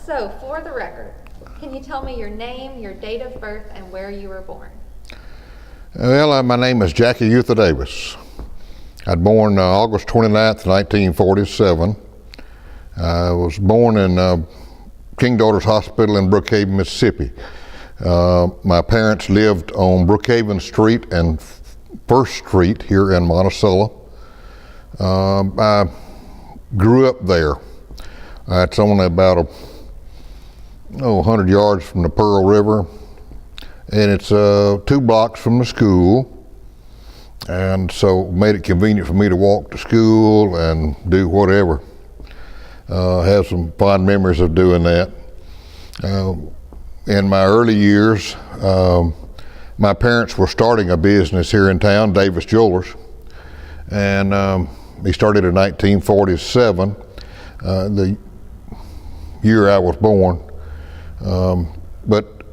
So, for the record, can you tell me your name, your date of birth, and where you were born? Well, my name is Jackie Eutha Davis. I was born August 29th, 1947. I was born in King Daughters Hospital in Brookhaven, Mississippi. My parents lived on Brookhaven Street and First Street here in Monticello. I grew up there. It's only about 100 yards from the Pearl River, and it's 2 blocks from the school, and so it made it convenient for me to walk to school and do whatever. Have some fond memories of doing that. In my early years, my parents were starting a business here in town, Davis Jewelers, and he started in 1947, the year I was born. But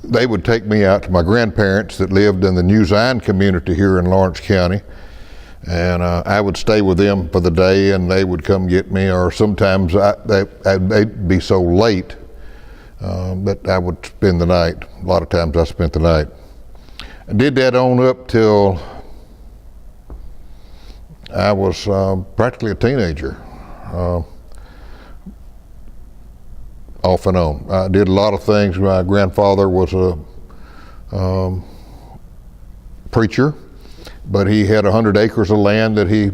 they would take me out to my grandparents that lived in the New Zion community here in Lawrence County, and I would stay with them for the day, and they would come get me, or sometimes they'd be so late that I would spend the night. A lot of times I spent the night. I did that on up till I was practically a teenager, off and on. I did a lot of things. My grandfather was a preacher, but he had 100 acres of land that he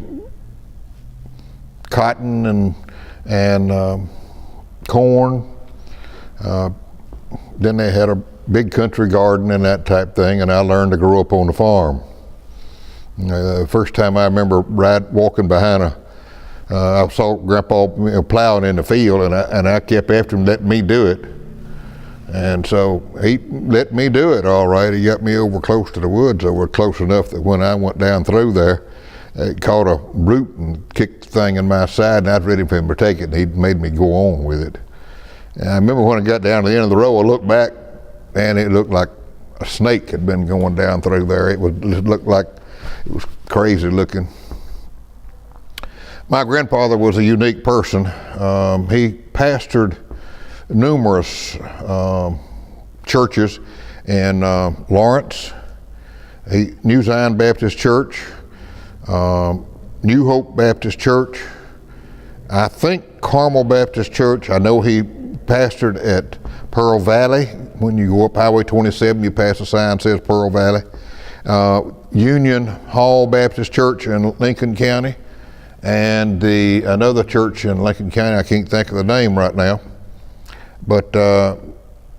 cotton and corn. Then they had a big country garden and that type thing, and I learned to grow up on the farm. The first time I remember walking behind I saw Grandpa plowing in the field, and I kept after him, letting me do it. And so he let me do it all right. He got me over close to the woods, over close enough that when I went down through there, it caught a root and kicked the thing in my side, and I was ready for him to take it, and he made me go on with it. And I remember when I got down to the end of the row, I looked back, and it looked like a snake had been going down through there. It looked like it was crazy looking. My grandfather was a unique person. He pastored numerous churches in Lawrence, New Zion Baptist Church, New Hope Baptist Church, I think Carmel Baptist Church. I know he pastored at Pearl Valley. When you go up Highway 27, you pass a sign that says Pearl Valley. Union Hall Baptist Church in Lincoln County, and another church in Lincoln County. I can't think of the name right now, but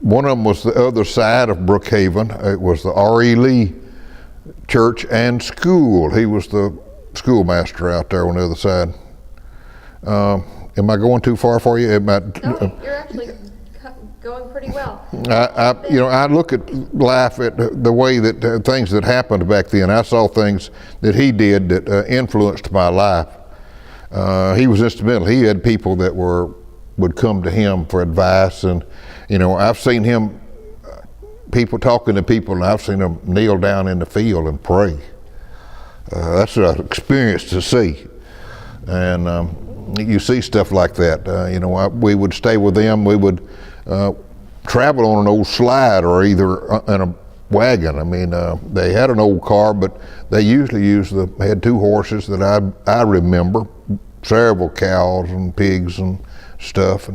one of them was the other side of Brookhaven. It was the R.E. Lee Church and School. He was the schoolmaster out there on the other side. Am I going too far for you? No, you're actually going pretty well. I look at life at the way that things that happened back then. I saw things that he did that influenced my life. He was instrumental. He had people that would come to him for advice, and I've seen him, people talking to people, and I've seen them kneel down in the field and pray. That's an experience to see, and you see stuff like that. We would stay with them. We would travel on an old slide or either in a wagon. I mean, they had an old car, but they usually had 2 horses that I remember, several cows and pigs and stuff.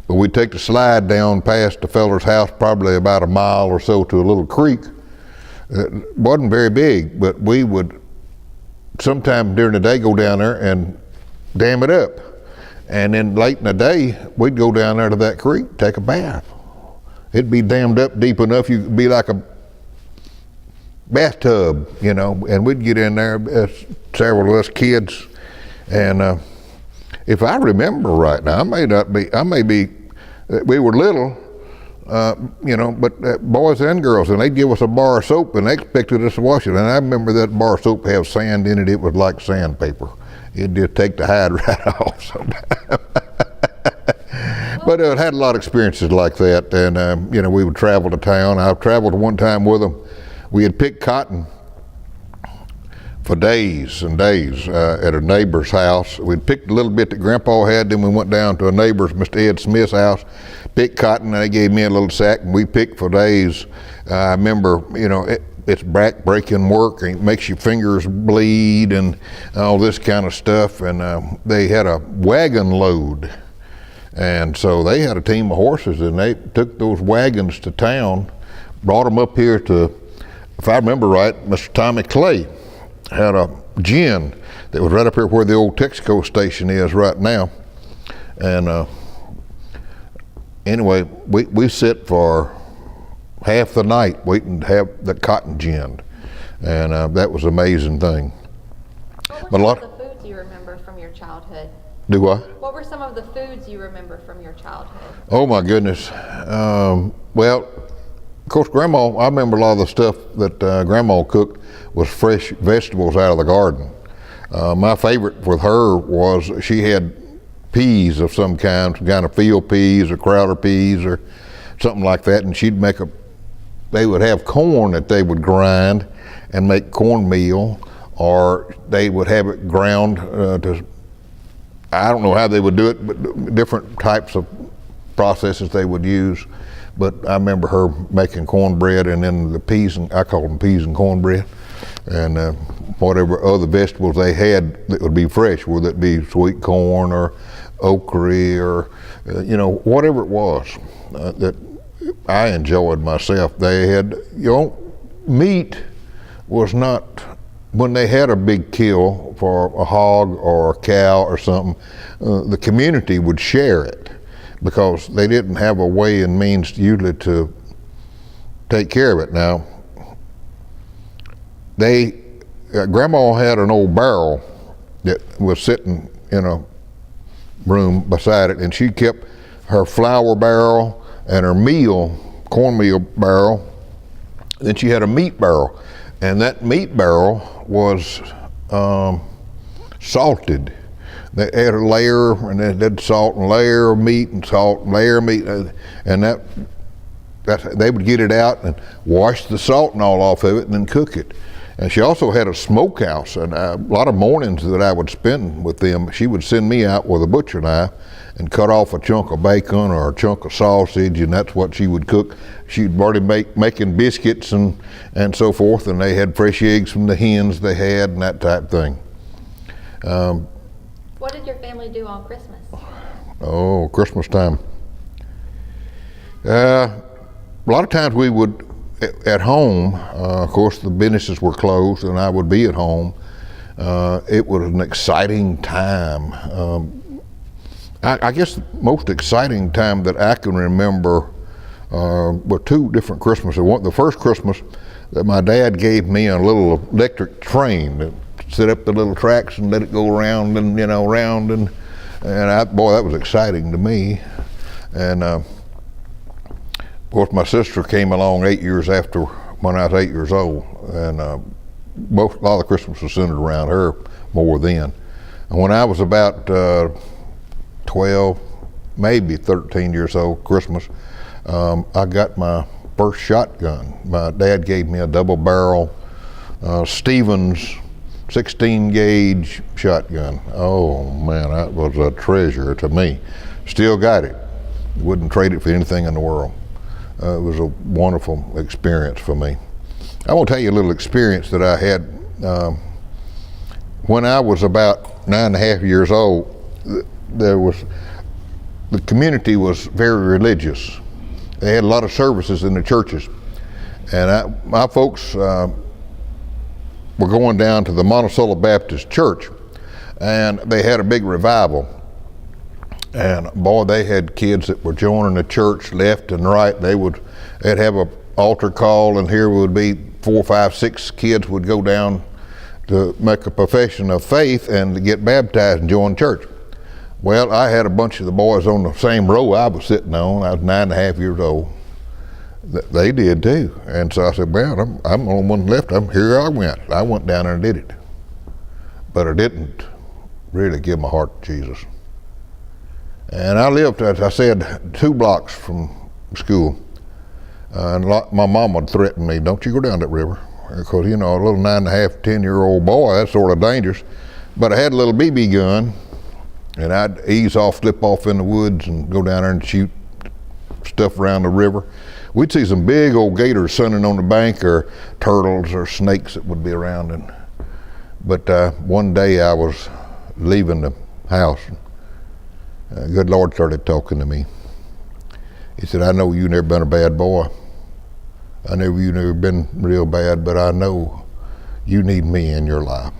But we'd take the slide down past the feller's house, probably about a mile or so, to a little creek. It wasn't very big, but we would sometime during the day go down there and dam it up. And then late in the day, we'd go down there to that creek, take a bath. It'd be dammed up deep enough, you could be like a bathtub, and we'd get in there, several of us kids, and if I remember right now, we were little, but boys and girls, and they'd give us a bar of soap, and they expected us to wash it. And I remember that bar of soap have sand in it. It was like sandpaper. It'd just take the hide right off sometimes. But I had a lot of experiences like that, and we would travel to town. I traveled one time with them. We had picked cotton for days and days at a neighbor's house. We'd picked a little bit that Grandpa had, then we went down to a neighbor's, Mr. Ed Smith's house, picked cotton, and they gave me a little sack, and we picked for days. I remember, it's back-breaking work, and it makes your fingers bleed and all this kind of stuff, and they had a wagon load. And so they had a team of horses, and they took those wagons to town, brought them up here to, if I remember right, Mr. Tommy Clay had a gin that was right up here where the old Texaco station is right now. And anyway, we sit for half the night waiting to have the cotton ginned, and that was an amazing thing. What were some of the foods you remember from your childhood? Do I? What were some of the foods you remember from your childhood? Oh my goodness. Well, of course, Grandma, I remember a lot of the stuff that Grandma cooked was fresh vegetables out of the garden. My favorite with her was she had peas of some kind of field peas or Crowder peas or something like that, and she'd make they would have corn that they would grind and make cornmeal, or they would have it ground I don't know how they would do it, but different types of processes they would use. But I remember her making cornbread, and then the peas, and I called them peas and cornbread, and whatever other vegetables they had that would be fresh, whether it be sweet corn or okra or whatever it was that I enjoyed myself. They had, meat was not, when they had a big kill for a hog or a cow or something, the community would share it, because they didn't have a way and means usually to take care of it. Now, Grandma had an old barrel that was sitting in a room beside it, and she kept her flour barrel and her cornmeal barrel. Then she had a meat barrel, and that meat barrel was salted. They had a layer, and they did salt and layer of meat and salt and layer of meat, and that they would get it out and wash the salt and all off of it and then cook it. And she also had a smokehouse, and a lot of mornings that I would spend with them, she would send me out with a butcher knife and cut off a chunk of bacon or a chunk of sausage, and that's what she would cook. She'd already making biscuits and so forth, and they had fresh eggs from the hens they had and that type of thing. What did your family do on Christmas? Oh, Christmas time. A lot of times we would, at home, of course the businesses were closed and I would be at home. It was an exciting time. I guess the most exciting time that I can remember were two different Christmases. The first Christmas that my dad gave me a little electric train that set up the little tracks and let it go around and round, and boy, that was exciting to me. And of course my sister came along 8 years after, when I was 8 years old, and a lot of the Christmas was centered around her more then. And when I was about 12, maybe 13 years old, Christmas, I got my first shotgun. My dad gave me a double barrel Stevens 16 gauge shotgun. Oh man, that was a treasure to me. Still got it. Wouldn't trade it for anything in the world. It was a wonderful experience for me. I want to tell you a little experience that I had when I was about 9.5 years old. The community was very religious. They had a lot of services in the churches, and my folks were going down to the Monticello Baptist Church, and they had a big revival. And boy, they had kids that were joining the church left and right. They'd have an altar call, and here would be 4, 5, 6 kids would go down to make a profession of faith and to get baptized and join church. Well, I had a bunch of the boys on the same row I was sitting on. I was 9.5 years old. They did too. And so I said, well, I'm the only one left. Here I went. I went down there and did it. But I didn't really give my heart to Jesus. And I lived, as I said, 2 blocks from school. And my mom would threaten me, don't you go down that river. because, you know, a little 9.5, 10-year-old boy, that's sort of dangerous. But I had a little BB gun, and I'd ease off, slip off in the woods and go down there and shoot stuff around the river. We'd see some big old gators sunning on the bank, or turtles or snakes that would be around. But one day I was leaving the house. Good Lord started talking to me. He said, I know you never been a bad boy. I know you never been real bad, but I know you need me in your life.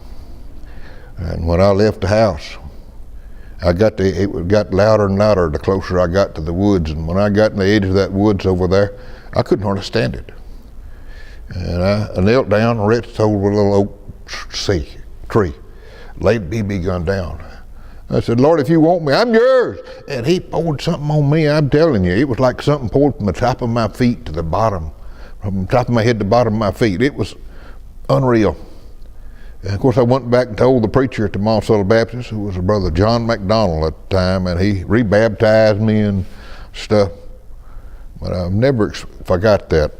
And when I left the house, it got louder and louder the closer I got to the woods. And when I got in the edge of that woods over there, I couldn't hardly stand it. And I knelt down and reached over a little oak tree, laid the BB gun down. I said, Lord, if you want me, I'm yours. And he poured something on me, I'm telling you. It was like something poured from the top of my feet to the bottom, from the top of my head to the bottom of my feet. It was unreal. And of course, I went back and told the preacher at the Monticello Baptist, who was a brother John McDonald at the time, and he rebaptized me and stuff. But I've never forgot that.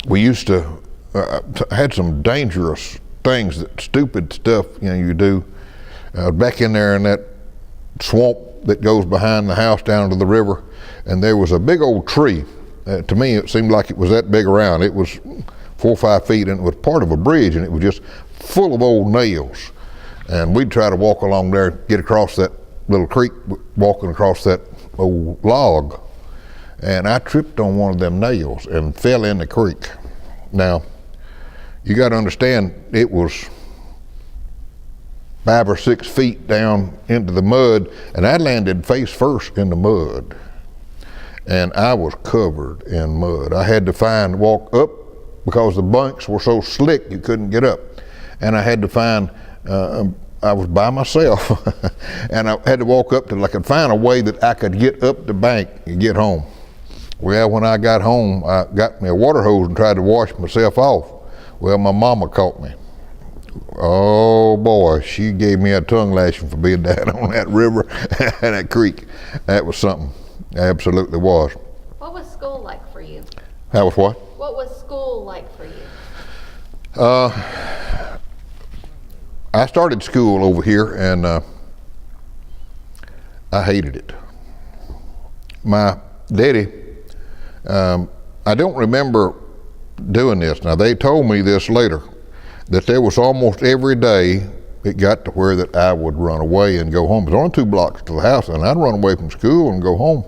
We used to, had some dangerous things, stupid stuff, you know, you do. Back in there in that swamp that goes behind the house down to the river, and there was a big old tree. To me, it seemed like it was that big around. It was 4 or 5 feet, and it was part of a bridge, and it was just full of old nails. And we'd try to walk along there, get across that little creek, walking across that old log. And I tripped on one of them nails and fell in the creek. Now, you got to understand, it was 5 or 6 feet down into the mud, and I landed face first in the mud. And I was covered in mud. I had to walk up, because the banks were so slick you couldn't get up. And I had to I was by myself, and I had to walk up till I could find a way that I could get up the bank and get home. Well, when I got home, I got me a water hose and tried to wash myself off. Well, my mama caught me. Oh boy, she gave me a tongue lashing for being down on that river and that creek. That was something, absolutely was. What was school like for you? That was what? What was school like for you? I started school over here, and I hated it. My daddy, I don't remember doing this. Now, they told me this later, that there was almost every day it got to where that I would run away and go home. It was only 2 blocks to the house, and I'd run away from school and go home.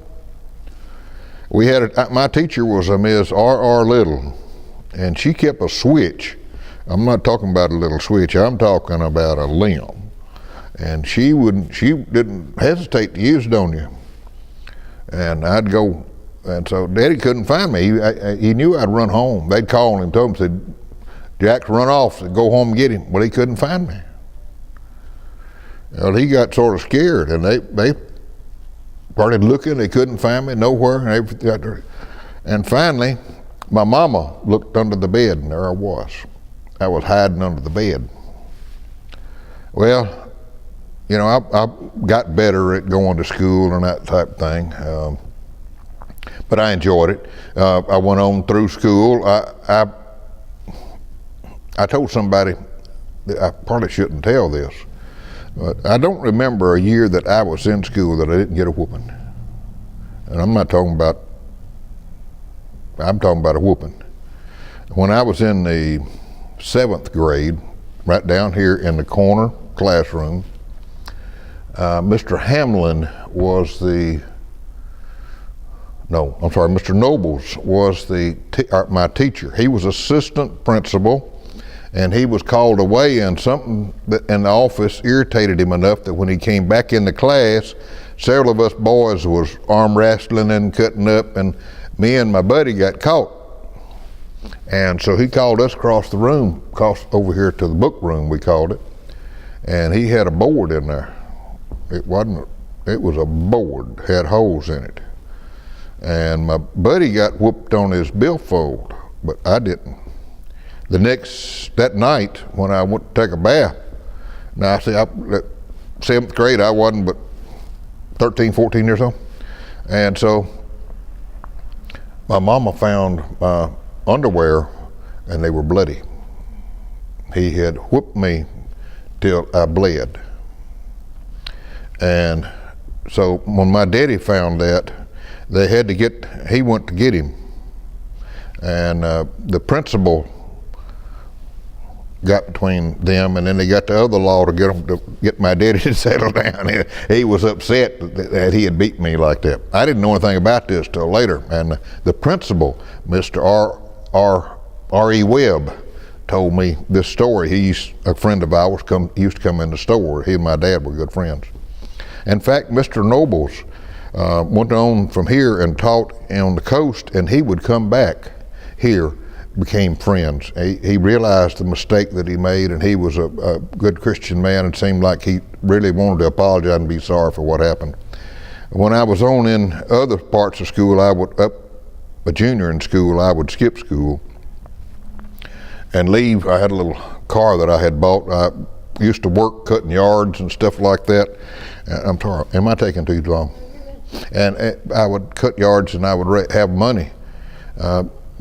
We had my teacher was a Miss R.R. Little, and she kept a switch. I'm not talking about a little switch, I'm talking about a limb. And she didn't hesitate to use it on you. And I'd go, and so Daddy couldn't find me. He knew I'd run home. They'd call him, told him, said, Jack's run off, said, go home and get him. Well, he couldn't find me. Well, he got sort of scared, and they started looking, they couldn't find me nowhere, and everything. And finally, my mama looked under the bed, and there I was. I was hiding under the bed. Well, you know, I got better at going to school and that type of thing, but I enjoyed it. I went on through school. I told somebody that I probably shouldn't tell this, but I don't remember a year that I was in school that I didn't get a whooping. And I'm talking about a whooping. When I was in the 7th grade, right down here in the corner classroom, Mr. Hamlin was Mr. Nobles was my teacher. He was assistant principal, and he was called away, and something in the office irritated him enough that when he came back into class, several of us boys was arm wrestling and cutting up, and me and my buddy got caught. And so he called us across the room, over here to the book room, we called it, and he had a board in there. It was a board, had holes in it. And my buddy got whooped on his billfold, but I didn't. That night, when I went to take a bath, now I see, 7th grade, I wasn't but 13, 14 years old. And so my mama found my underwear and they were bloody. He had whooped me till I bled. And so when my daddy found that, he went to get him. And the principal got between them, and then they got the other law to get my daddy to settle down. He was upset that he had beaten me like that. I didn't know anything about this till later, and the principal, Mr. R.E. Webb, told me this story. A friend of ours used to come in the store. He and my dad were good friends. In fact, Mr. Nobles went on from here and taught on the coast, and he would come back here, became friends. He realized the mistake that he made, and he was a good Christian man. It seemed like he really wanted to apologize and be sorry for what happened. When I was on in other parts of school, a junior in school, I would skip school and leave. I had a little car that I had bought. I used to work cutting yards and stuff like that. I'm sorry, am I taking too long? And I would cut yards, and I would have money.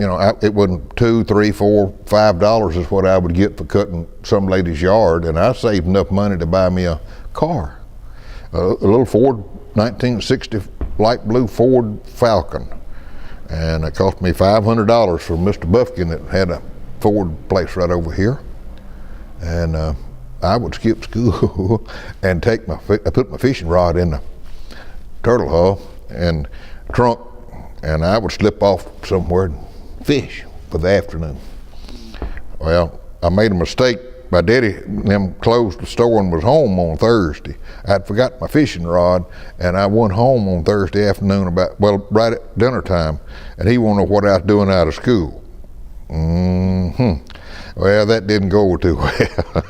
It wasn't $2, $3, $4, $5 is what I would get for cutting some lady's yard, and I saved enough money to buy me a car, a little Ford 1960 light blue Ford Falcon, and it cost me $500 from Mr. Buffkin that had a Ford place right over here, and I would skip school and I put my fishing rod in the turtle hull and trunk, and I would slip off somewhere and fish for the afternoon. Well, I made a mistake. My daddy them closed the store and was home on Thursday. I'd forgot my fishing rod, and I went home on Thursday afternoon right at dinner time, and he wanted to know what I was doing out of school. Well, that didn't go too well.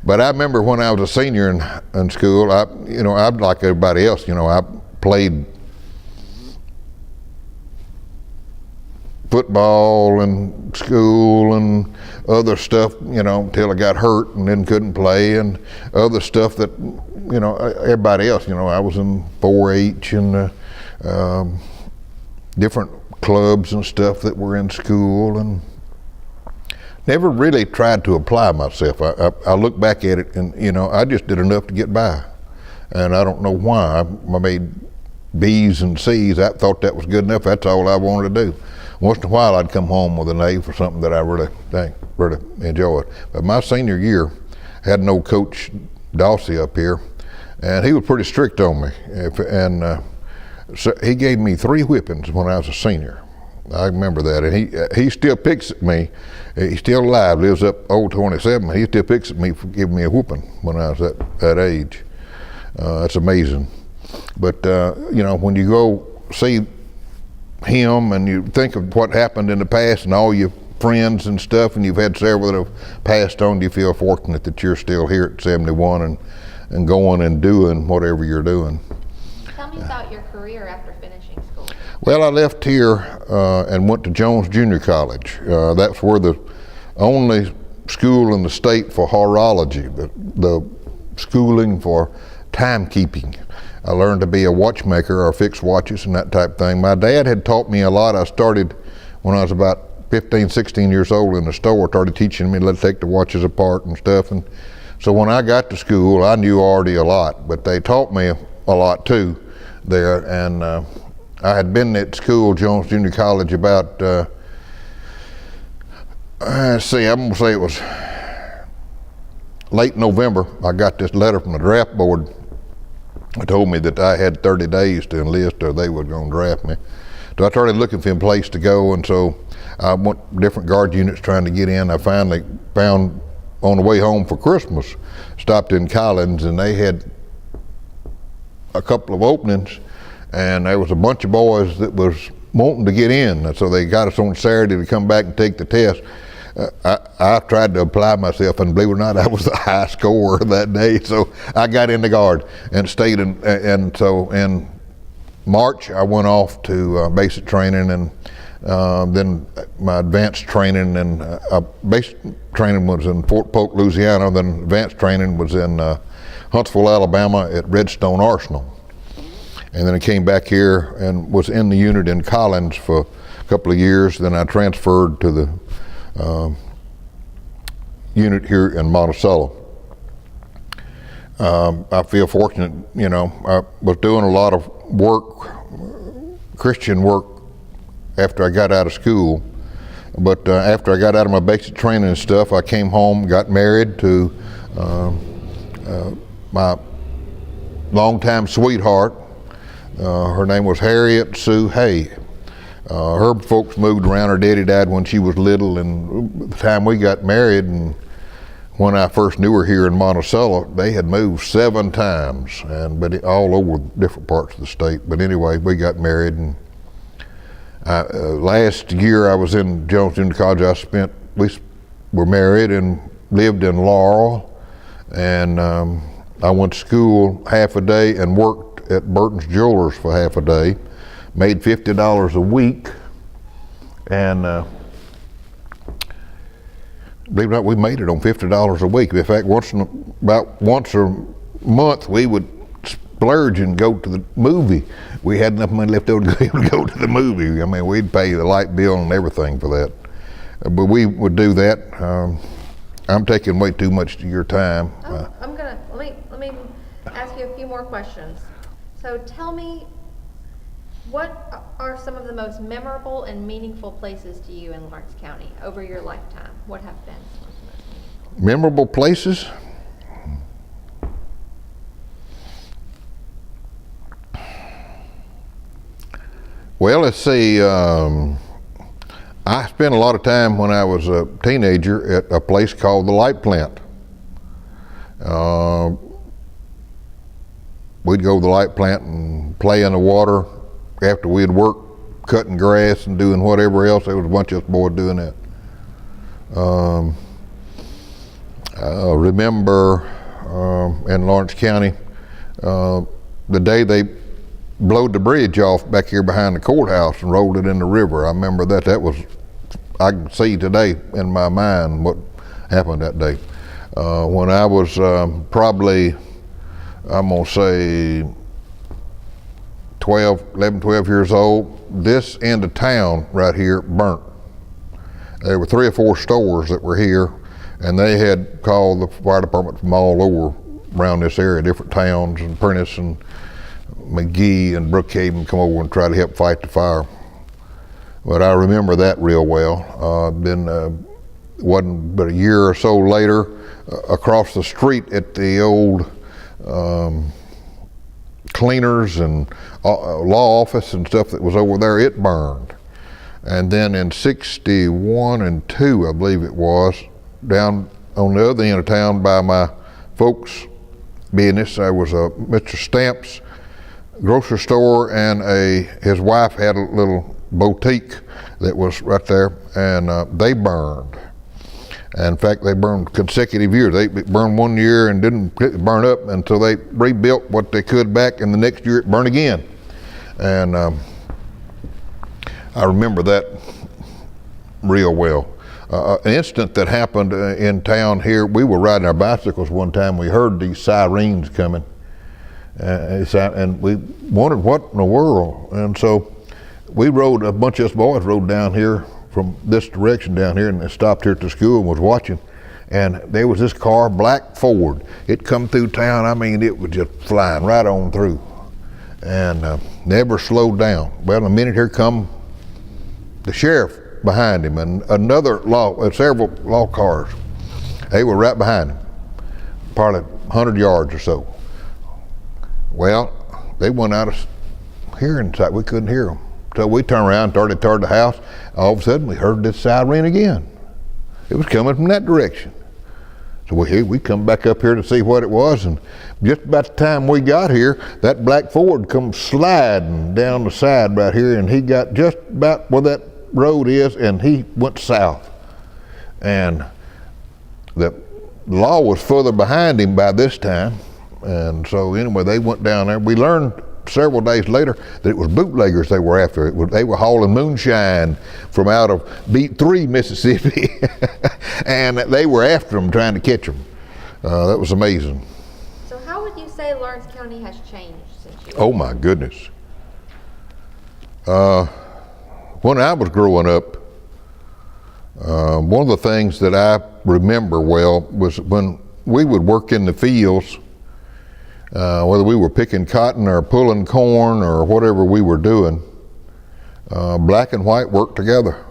But I remember when I was a senior in school, I'd like everybody else, I played football and school and other stuff, until I got hurt and then couldn't play, and other stuff that, everybody else, I was in 4-H and different clubs and stuff that were in school, and never really tried to apply myself. I look back at it and, I just did enough to get by. And I don't know why. I made B's and C's. I thought that was good enough. That's all I wanted to do. Once in a while I'd come home with an A for something that I really enjoyed. But my senior year, I had an old Coach Dawsey up here, and he was pretty strict on me. So he gave me 3 whippings when I was a senior. I remember that, and he still picks at me. He's still alive, lives up old 27. He still picks at me for giving me a whooping when I was that age. That's amazing. But when you go see him and you think of what happened in the past and all your friends and stuff, and you've had several that have passed on, do you feel fortunate that you're still here at 71 and going and doing whatever you're doing? Tell me about your career after finishing school. Well, I left here and went to Jones Junior College. That's where the only school in the state for horology, the schooling for timekeeping. I learned to be a watchmaker or fix watches and that type of thing. My dad had taught me a lot. I started when I was about 15, 16 years old in the store, started teaching me to take the watches apart and stuff. And so when I got to school, I knew already a lot, but they taught me a lot too there. And I had been at school, Jones Junior College, about, I'm gonna say it was late November. I got this letter from the draft board. They told me that I had 30 days to enlist or they were going to draft me. So I started looking for a place to go, and so I went different guard units trying to get in. I finally found, on the way home for Christmas, stopped in Collins, and they had a couple of openings, and there was a bunch of boys that was wanting to get in, and so they got us on Saturday to come back and take the test. I tried to apply myself, and believe it or not, I was the high scorer that day, so I got in the guard and stayed in, and so in March I went off to basic training, and then my advanced training, and basic training was in Fort Polk, Louisiana, then advanced training was in Huntsville, Alabama at Redstone Arsenal. And then I came back here and was in the unit in Collins for a couple of years. Then I transferred to the unit here in Monticello. I feel fortunate, you know, I was doing a lot of work, Christian work, after I got out of school. But after I got out of my basic training and stuff, I came home, got married to my longtime sweetheart. Her name was Harriet Sue Hay. Her folks moved around. Her daddy died when she was little, and the time we got married, and when I first knew her here in Monticello, they had moved 7 times, but all over different parts of the state. But anyway, we got married, and last year I was in Jones Junior College. We were married and lived in Laurel, and I went to school half a day and worked at Burton's Jewelers for half a day, made $50 a week, and believe it or not, we made it on $50 a week. In fact, about once a month, we would splurge and go to the movie. We had enough money left over to be able to go to the movie. I mean, we'd pay the light bill and everything for that. But we would do that. I'm taking way too much of your time. Let me ask you a few more questions. So tell me, what are some of the most memorable and meaningful places to you in Lawrence County over your lifetime? What have been some of the most meaningful? Memorable places? Well, let's see. I spent a lot of time when I was a teenager at a place called the Light Plant. We'd go to the light plant and play in the water after we'd work cutting grass and doing whatever else. There was a bunch of us boys doing that. I remember in Lawrence County, the day they blowed the bridge off back here behind the courthouse and rolled it in the river. I remember that. That was, I can see today in my mind what happened that day. When I was probably, I'm gonna say 11, 12 years old, this end of town right here burnt. There were 3 or 4 stores that were here, and they had called the fire department from all over around this area, different towns, and Prentice and McGee and Brookhaven come over and try to help fight the fire. But I remember that real well. Wasn't but a year or so later, across the street at the old cleaners and law office and stuff that was over there, it burned. And then in 61 and 2, I believe it was, down on the other end of town by my folks' business, there was a Mr. Stamp's grocery store, and his wife had a little boutique that was right there, and they burned. And in fact, they burned consecutive years. They burned one year and didn't burn up until they rebuilt what they could back, and the next year it burned again. And I remember that real well. An incident that happened in town here, we were riding our bicycles one time, we heard these sirens coming. And we wondered what in the world. And so we rode, a bunch of us boys rode down here from this direction down here, and they stopped here at the school and was watching. And there was this car, black Ford. It come through town, I mean, it was just flying right on through. And never slowed down. Well, in a minute here come the sheriff behind him, and several law cars. They were right behind him, probably 100 yards or so. Well, they went out of hearing sight. We couldn't hear them. So we turned around and started toward the house. All of a sudden, we heard this siren again. It was coming from that direction. So we come back up here to see what it was, and just about the time we got here, that black Ford come sliding down the side right here, and he got just about where that road is, and he went south. And the law was further behind him by this time. And so anyway, they went down there. We learned several days later that it was bootleggers they were after. They were hauling moonshine from out of Beat 3, Mississippi. And they were after them, trying to catch them. That was amazing. So how would you say Lawrence County has changed since you? Oh my goodness. When I was growing up, One of the things that I remember well was when we would work in the fields, whether we were picking cotton or pulling corn or whatever we were doing, black and white worked together.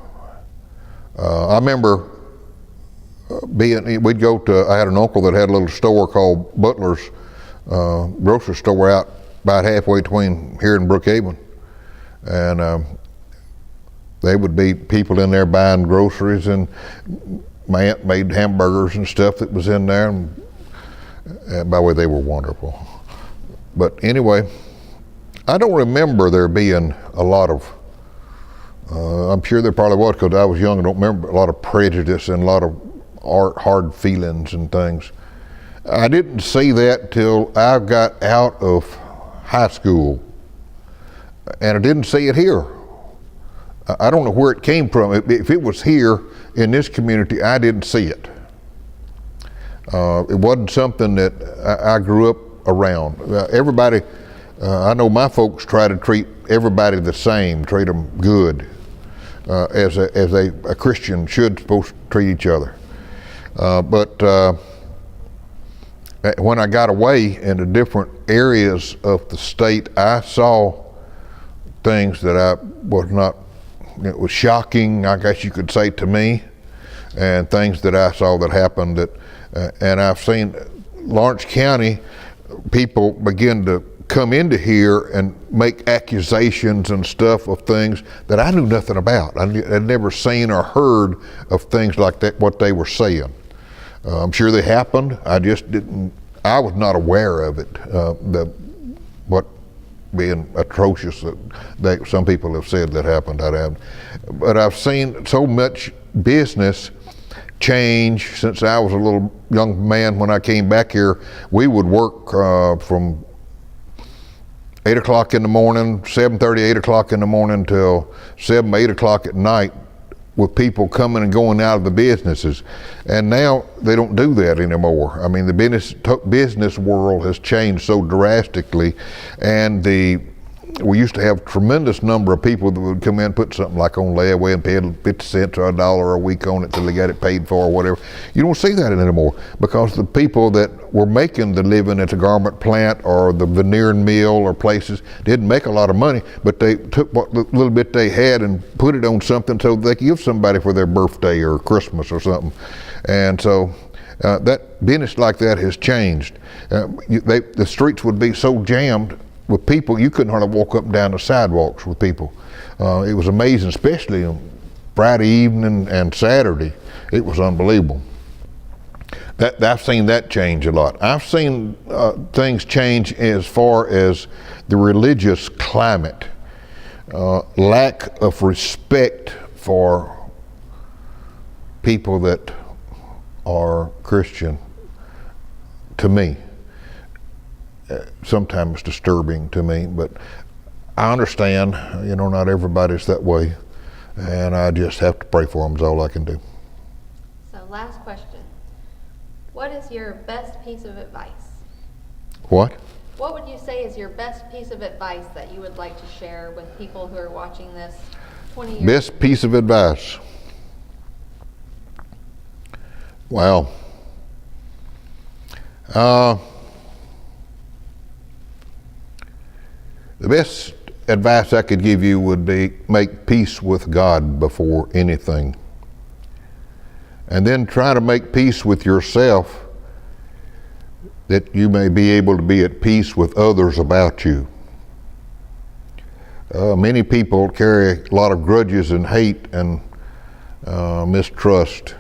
I remember we'd go to, I had an uncle that had a little store called Butler's grocery store out about halfway between here and Brookhaven. And they would be people in there buying groceries, and my aunt made hamburgers and stuff that was in there. And by the way, they were wonderful. But anyway, I don't remember there being a lot of, I'm sure there probably was because I was young, I don't remember a lot of prejudice and a lot of hard feelings and things. I didn't see that till I got out of high school, and I didn't see it here. I don't know where it came from. If it was here in this community, I didn't see it. It wasn't something that I grew up around. Everybody, I know my folks try to treat everybody the same, treat them good, as a Christian should supposed to treat each other. But when I got away into different areas of the state, I saw things that I was not, it was shocking, I guess you could say, to me, and things that I saw that happened that, and I've seen Lawrence County people begin to come into here and make accusations and stuff of things that I knew nothing about. I'd never seen or heard of things like that, what they were saying. I'm sure they happened. I just didn't, I was not aware of it, what being atrocious that some people have said that happened. But I've seen so much business change since I was a little young man. When I came back here, we would work from 8 o'clock in the morning, 7:30, 8 o'clock in the morning till 7, 8 o'clock at night, with people coming and going out of the businesses. And now they don't do that anymore. I mean, the business world has changed so drastically, and we used to have a tremendous number of people that would come in, put something like on layaway and pay 50 cents or $1 a week on it till they got it paid for or whatever. You don't see that anymore, because the people that were making the living at the garment plant or the veneering mill or places didn't make a lot of money, but they took what little bit they had and put it on something so they could give somebody for their birthday or Christmas or something. And so that business like that has changed. The streets would be so jammed with people, you couldn't hardly walk up and down the sidewalks with people. It was amazing, especially on Friday evening and Saturday. It was unbelievable. I've seen that change a lot. I've seen things change as far as the religious climate, lack of respect for people that are Christian, to me. Sometimes disturbing to me, but I understand, not everybody's that way, and I just have to pray for them is all I can do. So last question. What is your best piece of advice? What? What would you say is your best piece of advice that you would like to share with people who are watching this 20 years? Best piece of advice? Well, the best advice I could give you would be make peace with God before anything. And then try to make peace with yourself, that you may be able to be at peace with others about you. Many people carry a lot of grudges and hate and mistrust.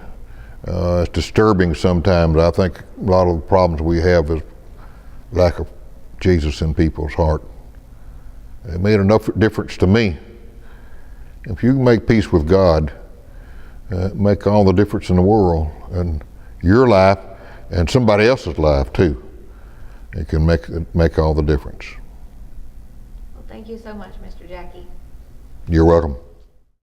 It's disturbing sometimes. I think a lot of the problems we have is lack of Jesus in people's heart. It made enough difference to me. If you can make peace with God, make all the difference in the world, and your life and somebody else's life too. It can make all the difference. Well, thank you so much, Mr. Jackie. You're welcome.